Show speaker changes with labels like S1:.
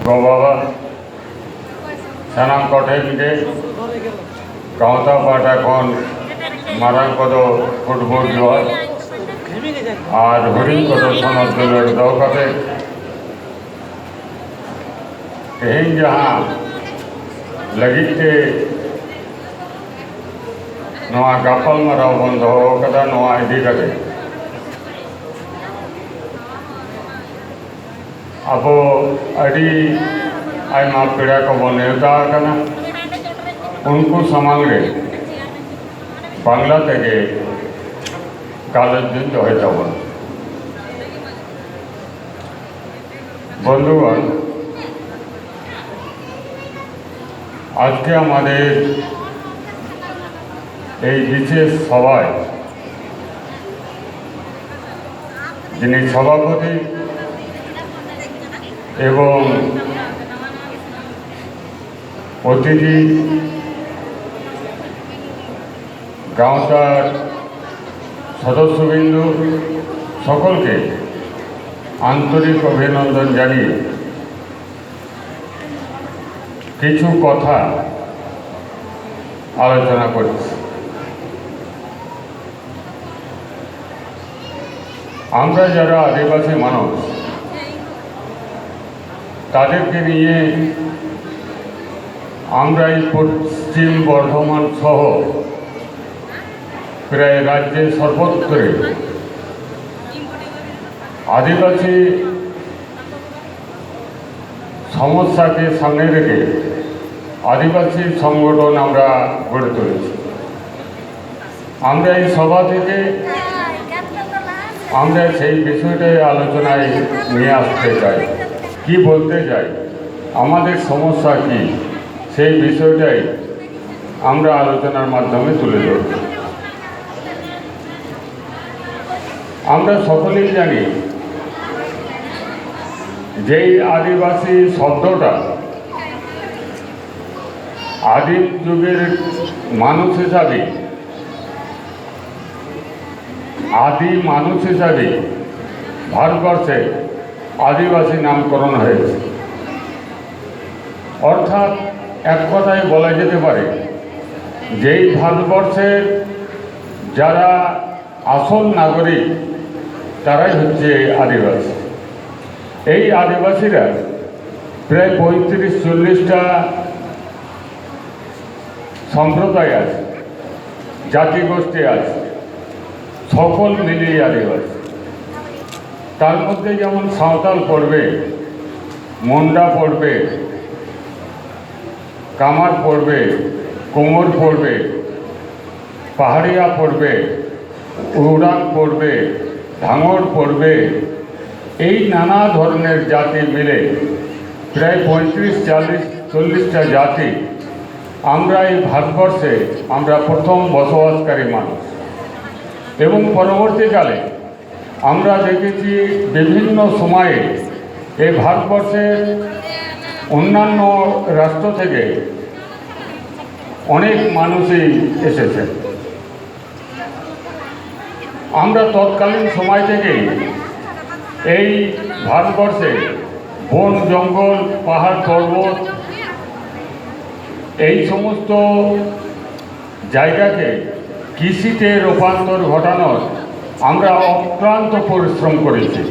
S1: गो बाबा सानाम कठेनके गाँवता पाठ एखन मारान कद फुटबल जल और हरिण कद सनद दलेर दरकारे तेहन जहाँ लगिते नवा गापल मारा बंद कदा नवा इदी कते अब अड़ी आयमा पेड़ा को नेवता उनको समांगे बांग्ला तेगे कालेज दिन जहे तबन बंधुगण आज के हमारे विशेष सभाय जिन्हें सभापति एवं अतिथि गाँवटार सदस्यबृंद सकल के आंतरिक अभिनंदन जानिए किछु कथा आलोचना करছি। আমরা যারা আদিবাসী মানুষ তাদেরকে নিয়ে আমরা এই পশ্চিম বর্ধমান সহ প্রায় রাজ্যের সর্বত্রে আদিবাসী সমস্যাকে সামনে রেখে আদিবাসী সংগঠন আমরা গড়ে তুলেছি। আমরা এই সভা থেকে আমরা সেই বিষয়টাই আলোচনায় নিয়ে আসতে চাই, কি বলতে চাই, আমাদের সমস্যা কি সেই বিষয়টাই আমরা আলোচনার মাধ্যমে তুলে ধরব। আমরা সকলেই জানি যেই আদিবাসী শব্দটা আদিম যুগের মানুষ হিসাবে आदि मानुष हिसाबे भारतवर्षे आदिवासी नामकरण हয়েছে। अर्थात एक कथाय बला जेते पारे जेई भारतवर्षेर जारा आसल नागरिक ताराई हच्छे आदिवासी। এই आदिवासीरा प्राय 35-40टा सम्प्रदाय आछे, जातिगोष्ठी आछे, सकल मिलिए आदिवासी। तार मध्य जेमन सावताल पड़बे, मुंडा पड़बे, कामार पड़बे, कुमोर पड़बे, पहाड़िया पड़बे, उड़ान पड़बे, धांगड़ पड़बे, এই नाना धरनेर जाति मिले प्राय 35-40टा जाति आमरा এই भारतवर्षे आमरा प्रथम बसबासकारी मानुष। এবং পরবর্তীকালে আমরা দেখেছি বিভিন্ন সময়ে এই ভারতবর্ষের অন্যান্য রাষ্ট্র থেকে অনেক মানুষই এসেছে। আমরা তৎকালীন সময় থেকে এই ভারতবর্ষে বন জঙ্গল পাহাড় পর্বত এই সমস্ত জায়গাকে কৃষিতে রূপান্তর ঘটানোর আমরা অক্লান্ত পরিশ্রম করেছি।